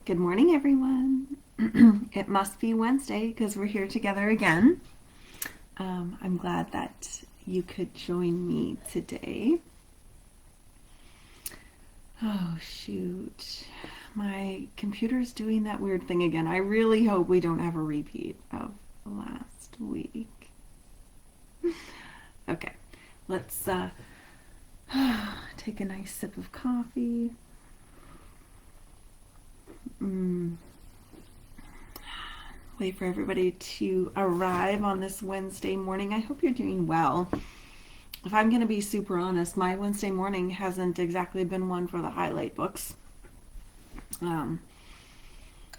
Good morning, everyone. It must be Wednesday because we're here together again. I'm glad that you could join me today. Oh, shoot. My computer's doing that weird thing again. I really hope we don't have a repeat of last week. Okay, let's take a nice sip of coffee. Wait for everybody to arrive on this Wednesday morning. I hope you're doing well. If I'm going to be super honest, my Wednesday morning hasn't exactly been one for the highlight books. Um,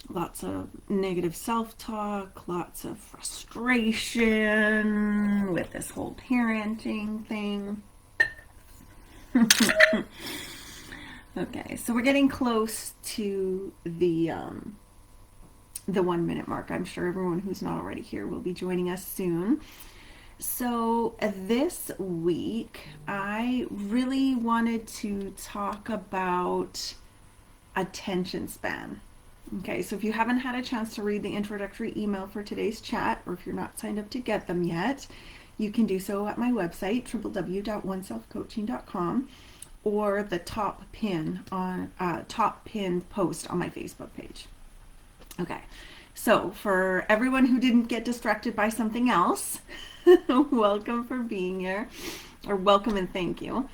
Lots of negative self-talk, lots of frustration with this whole parenting thing. Okay, so we're getting close to the 1 minute mark. I'm sure everyone who's not already here will be joining us soon. So this week, I really wanted to talk about attention span. Okay, so if you haven't had a chance to read the introductory email for today's chat, or if you're not signed up to get them yet, you can do so at my website, www.oneselfcoaching.com, or the top pin post on my Facebook page. Okay, so for everyone who didn't get distracted by something else, welcome for being here, or welcome and thank you.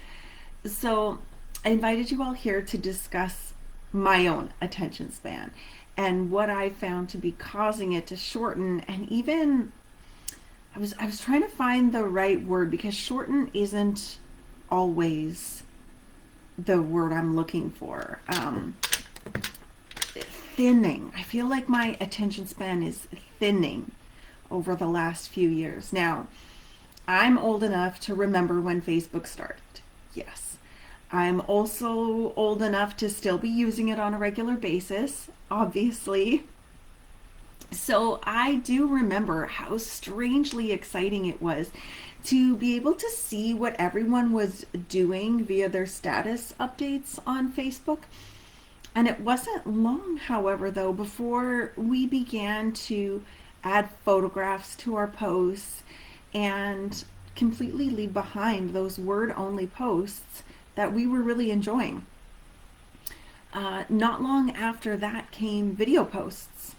So I invited you all here to discuss my own attention span and what I found to be causing it to shorten. And even I was trying to find the right word, because shorten isn't always the word I'm looking for. Thinning. I feel like my attention span is thinning over the last few years. Now, I'm old enough to remember when Facebook started. Yes. I'm also old enough to still be using it on a regular basis, obviously. So I do remember how strangely exciting it was to be able to see what everyone was doing via their status updates on Facebook. And it wasn't long, however, though, before we began to add photographs to our posts and completely leave behind those word-only posts that we were really enjoying. Not long after that came video posts.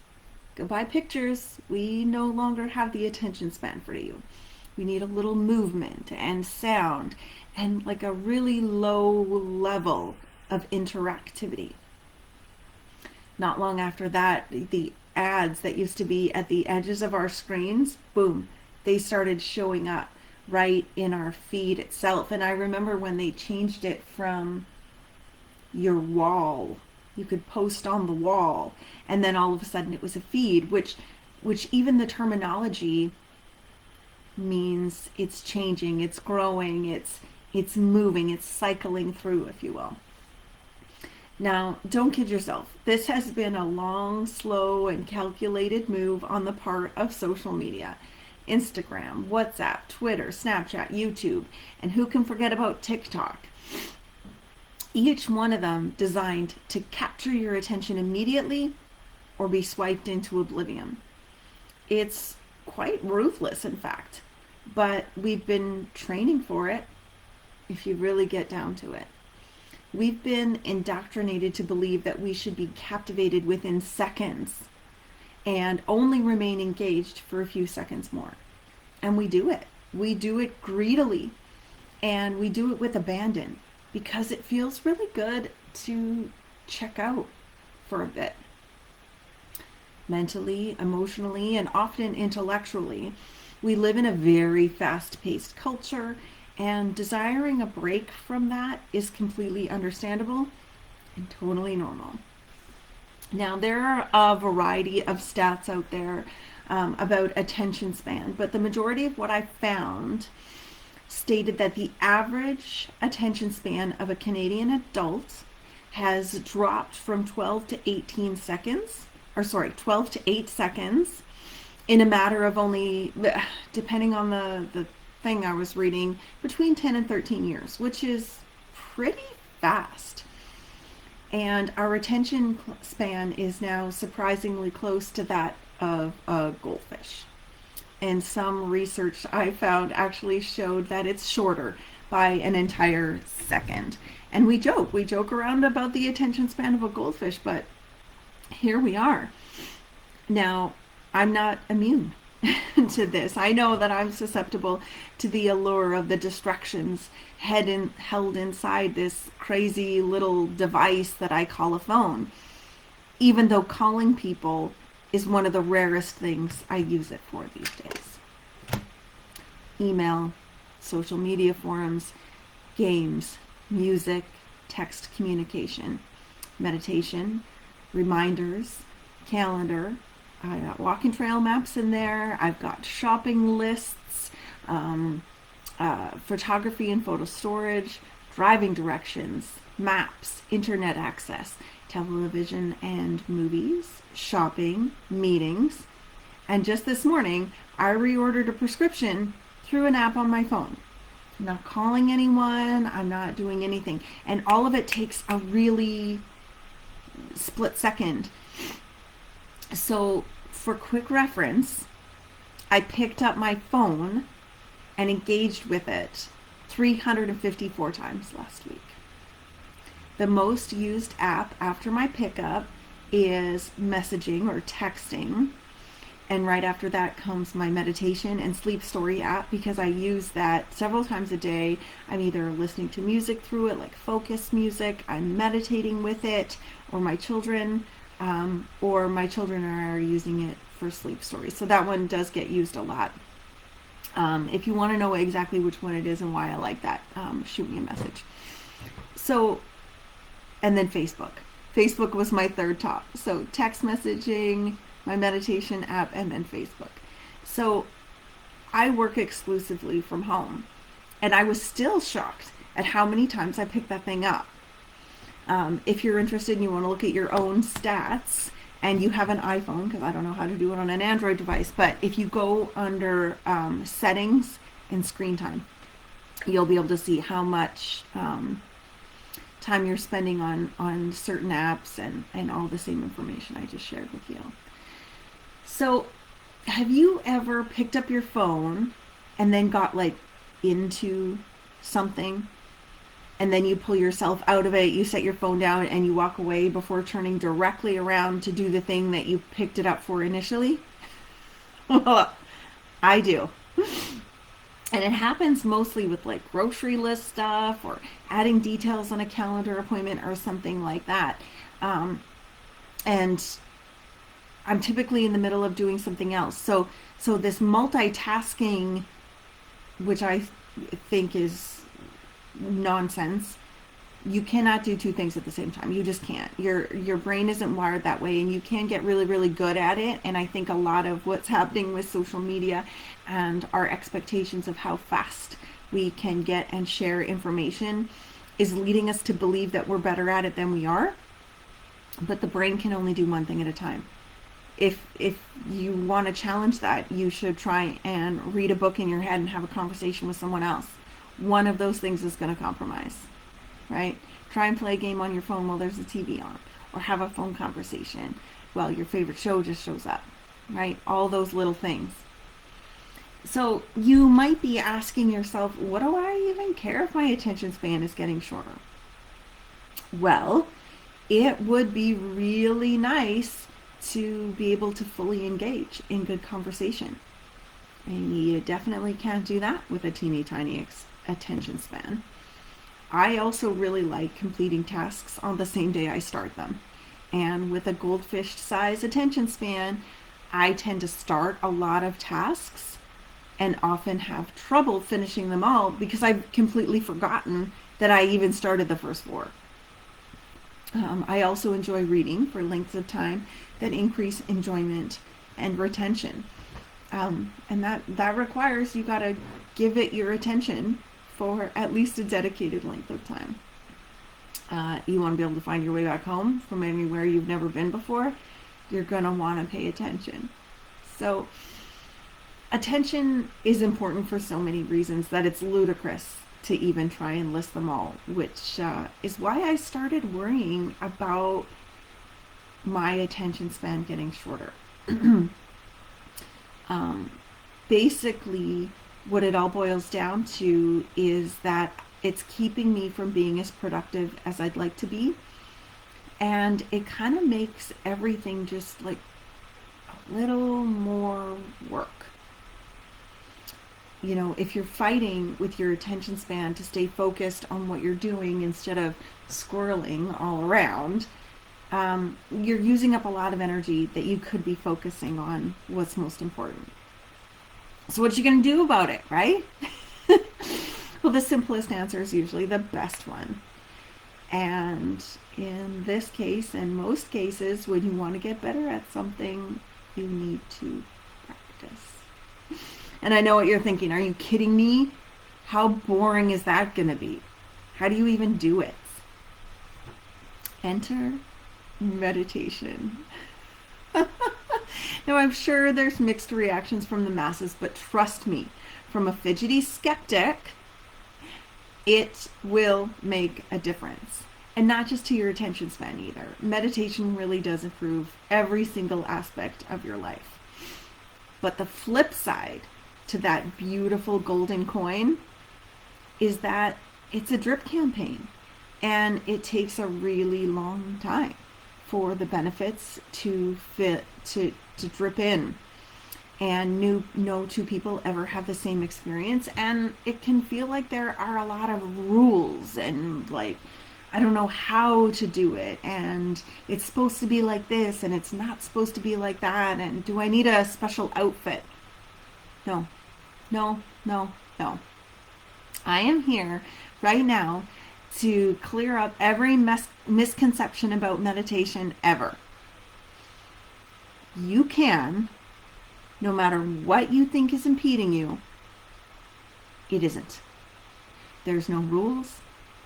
Goodbye pictures. We no longer have the attention span for you. We need a little movement and sound and like a really low level of interactivity. Not long after that, the ads that used to be at the edges of our screens, boom, they started showing up right in our feed itself. And I remember when they changed it from your wall, you could post on the wall, and then all of a sudden it was a feed, which even the terminology means it's changing, it's growing, it's moving, it's cycling through, if you will. Now, don't kid yourself. This has been a long, slow, and calculated move on the part of social media. Instagram, WhatsApp, Twitter, Snapchat, YouTube, and who can forget about TikTok? Each one of them designed to capture your attention immediately or be swiped into oblivion. It's quite ruthless, in fact, but we've been training for it, if you really get down to it. We've been indoctrinated to believe that we should be captivated within seconds and only remain engaged for a few seconds more. And we do it. We do it greedily, and we do it with abandon because it feels really good to check out for a bit. Mentally, emotionally, and often intellectually, we live in a very fast-paced culture, and desiring a break from that is completely understandable and totally normal. Now, there are a variety of stats out there about attention span, but the majority of what I found stated that the average attention span of a Canadian adult has dropped from 12 to 18 seconds, 12 to 8 seconds in a matter of only, depending on the thing I was reading, between 10 and 13 years, which is pretty fast. And our attention span is now surprisingly close to that of a goldfish. And some research I found actually showed that it's shorter by an entire second. And we joke around about the attention span of a goldfish, but here we are. Now, I'm not immune to this. I know that I'm susceptible to the allure of the distractions held inside this crazy little device that I call a phone, even though calling people is one of the rarest things I use it for these days. Email, social media forums, games, music, text communication, meditation, reminders, calendar. I got walking trail maps in there. I've got shopping lists, photography and photo storage, driving directions, maps, internet access, television and movies, shopping, meetings. And just this morning, I reordered a prescription through an app on my phone. I'm not calling anyone, I'm not doing anything. And all of it takes a really split second. So, for quick reference, I picked up my phone and engaged with it 354 times last week. The most used app after my pickup is messaging or texting. And right after that comes my meditation and sleep story app, because I use that several times a day. I'm either listening to music through it, like focus music, I'm meditating with it, or my children are using it for sleep stories. So that one does get used a lot. If you want to know exactly which one it is and why I like that, shoot me a message. So, and then Facebook. Facebook was my third top. So text messaging, my meditation app, and then Facebook. So I work exclusively from home. And I was still shocked at how many times I picked that thing up. If you're interested and you want to look at your own stats, and you have an iPhone, because I don't know how to do it on an Android device, but if you go under settings and screen time, you'll be able to see how much time you're spending on certain apps and all the same information I just shared with you. So, have you ever picked up your phone and then got like into something, and then you pull yourself out of it, you set your phone down and you walk away before turning directly around to do the thing that you picked it up for initially? I do. And it happens mostly with like grocery list stuff or adding details on a calendar appointment or something like that. And I'm typically in the middle of doing something else. So this multitasking, which I think is nonsense. You cannot do two things at the same time. You just can't. Your brain isn't wired that way, and you can get really, really good at it. And I think a lot of what's happening with social media and our expectations of how fast we can get and share information is leading us to believe that we're better at it than we are. But the brain can only do one thing at a time. If you want to challenge that, you should try and read a book in your head and have a conversation with someone else. One of those things is going to compromise, right? Try and play a game on your phone while there's a TV on, or have a phone conversation while your favorite show just shows up, right? All those little things. So you might be asking yourself, what do I even care if my attention span is getting shorter? Well, it would be really nice to be able to fully engage in good conversation. And you definitely can't do that with a teeny tiny attention span. I also really like completing tasks on the same day I start them. And with a goldfish size attention span, I tend to start a lot of tasks and often have trouble finishing them all because I've completely forgotten that I even started the first four. I also enjoy reading for lengths of time that increase enjoyment and retention. And that requires you got to give it your attention for at least a dedicated length of time. You want to be able to find your way back home from anywhere you've never been before, you're going to want to pay attention. So attention is important for so many reasons that it's ludicrous to even try and list them all, which is why I started worrying about my attention span getting shorter. um, Basically, what it all boils down to is that it's keeping me from being as productive as I'd like to be. And it kind of makes everything just like a little more work. You know, if you're fighting with your attention span to stay focused on what you're doing instead of squirreling all around, you're using up a lot of energy that you could be focusing on what's most important. So what you gonna do about it, right? Well, the simplest answer is usually the best one. And in this case, and most cases, when you want to get better at something, you need to practice. And I know what you're thinking. Are you kidding me? How boring is that going to be? How do you even do it? Enter meditation. Now, I'm sure there's mixed reactions from the masses, but trust me, from a fidgety skeptic, it will make a difference. And not just to your attention span either. Meditation really does improve every single aspect of your life. But the flip side to that beautiful golden coin is that it's a drip campaign. And it takes a really long time for the benefits to drip in. And no two people ever have the same experience. And it can feel like there are a lot of rules and like, I don't know how to do it, and it's supposed to be like this, and it's not supposed to be like that, and do I need a special outfit? No, no, no, no. I am here right now to clear up every misconception about meditation ever. You can, no matter what you think is impeding you, it isn't. There's no rules.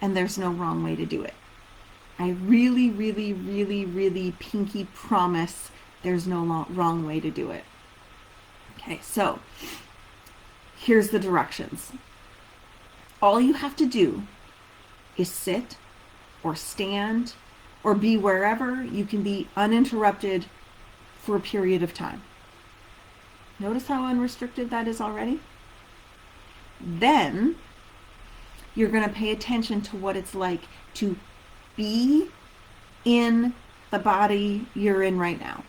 And there's no wrong way to do it. I really, really, really, really pinky promise there's no wrong way to do it. Okay, so here's the directions. All you have to do is sit or stand or be wherever you can be uninterrupted for a period of time. Notice how unrestricted that is already? Then you're going to pay attention to what it's like to be in the body you're in right now.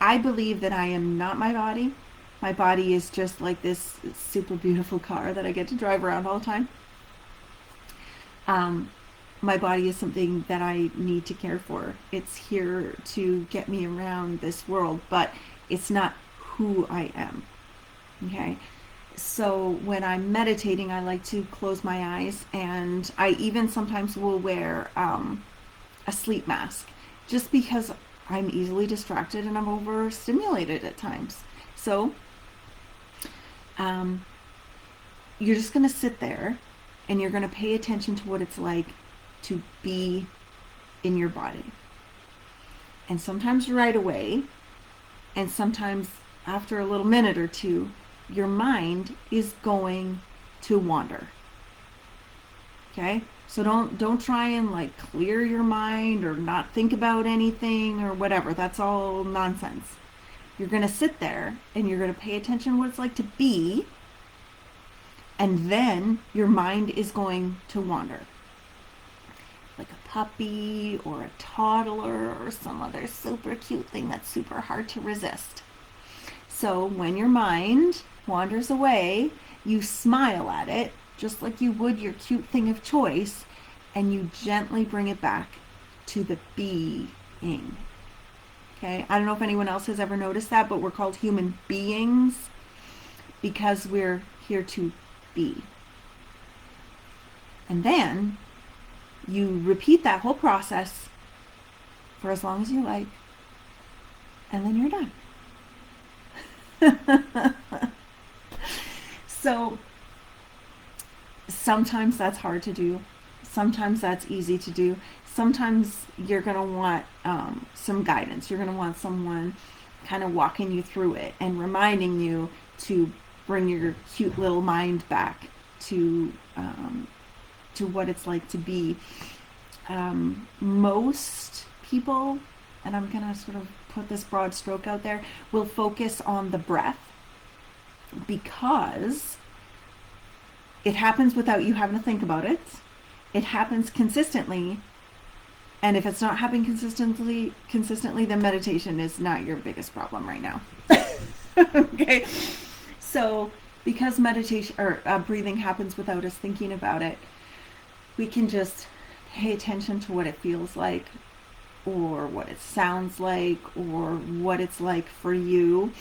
I believe that I am not my body. My body is just like this super beautiful car that I get to drive around all the time. My body is something that I need to care for. It's here to get me around this world, but it's not who I am. Okay? So when I'm meditating, I like to close my eyes, and I even sometimes will wear a sleep mask just because I'm easily distracted and I'm overstimulated at times. So you're just going to sit there and you're going to pay attention to what it's like to be in your body. And sometimes right away, and sometimes after a little minute or two, your mind is going to wander. Okay? So don't try and like clear your mind or not think about anything or whatever. That's all nonsense. You're going to sit there and you're going to pay attention to what it's like to be, and then your mind is going to wander. Like a puppy or a toddler or some other super cute thing that's super hard to resist. So when your mind wanders away, you smile at it just like you would your cute thing of choice, and you gently bring it back to the being. Okay, I don't know if anyone else has ever noticed that, but we're called human beings because we're here to be. And then you repeat that whole process for as long as you like, and then you're done. So sometimes that's hard to do. Sometimes that's easy to do. Sometimes you're going to want some guidance. You're going to want someone kind of walking you through it and reminding you to bring your cute little mind back to what it's like to be. Most people, and I'm gonna sort of put this broad stroke out there, will focus on the breath because it happens without you having to think about it. It happens consistently, and if it's not happening consistently, then meditation is not your biggest problem right now. Okay, so because meditation or breathing happens without us thinking about it, we can just pay attention to what it feels like, or what it sounds like, or what it's like for you.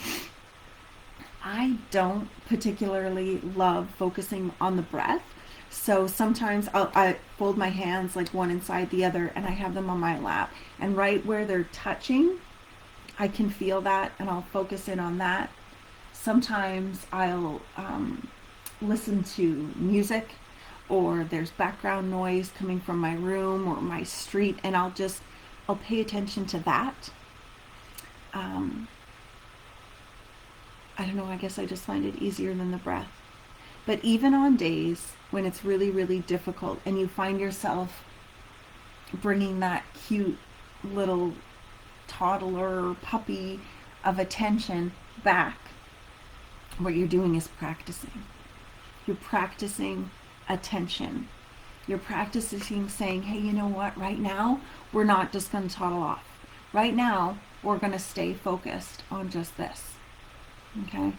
I don't particularly love focusing on the breath. So sometimes I fold my hands like one inside the other and I have them on my lap. And right where they're touching, I can feel that and I'll focus in on that. Sometimes I'll listen to music, or there's background noise coming from my room or my street, and I'll pay attention to that. I don't know, I guess I just find it easier than the breath. But even on days when it's really, really difficult and you find yourself bringing that cute little toddler puppy of attention back, what you're doing is practicing. You're practicing attention. You're practicing saying, hey, you know what? Right now, we're not just going to toddle off. Right now, we're going to stay focused on just this. Okay?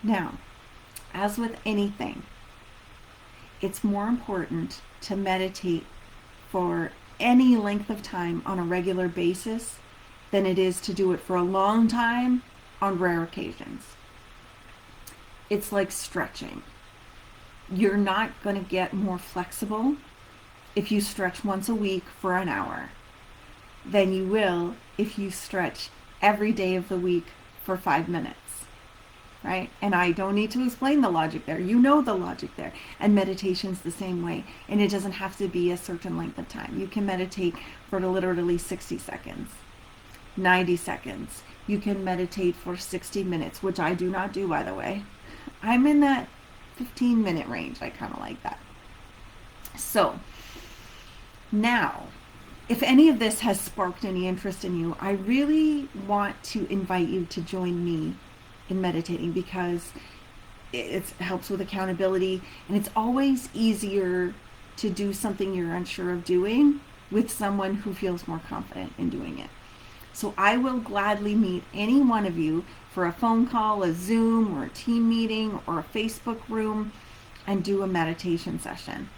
Now, as with anything, it's more important to meditate for any length of time on a regular basis than it is to do it for a long time on rare occasions. It's like stretching. You're not going to get more flexible if you stretch once a week for an hour than you will if you stretch every day of the week for 5 minutes. Right? And I don't need to explain the logic there. You know the logic there. And meditation's the same way. And it doesn't have to be a certain length of time. You can meditate for literally 60 seconds, 90 seconds. You can meditate for 60 minutes, which I do not do, by the way. I'm in that 15-minute range. I kind of like that. So, now, if any of this has sparked any interest in you, I really want to invite you to join me in meditating, because it helps with accountability, and it's always easier to do something you're unsure of doing with someone who feels more confident in doing it. So I will gladly meet any one of you for a phone call, a Zoom, or a team meeting, or a Facebook room, and do a meditation session.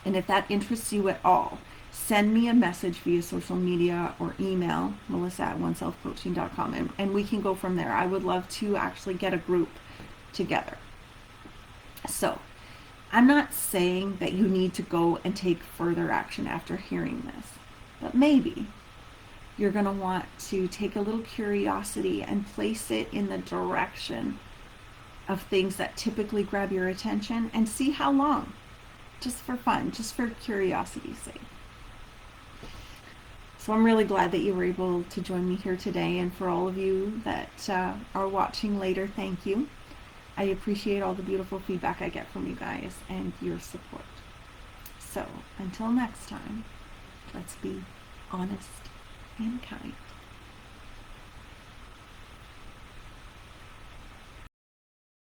And if that interests you at all, send me a message via social media or email, melissa@oneselfcoaching.com, and we can go from there. I would love to actually get a group together. So, I'm not saying that you need to go and take further action after hearing this, but maybe you're going to want to take a little curiosity and place it in the direction of things that typically grab your attention and see how long, just for fun, just for curiosity's sake. So I'm really glad that you were able to join me here today, and for all of you that are watching later, thank you. I appreciate all the beautiful feedback I get from you guys and your support. So until next time, let's be honest and kind.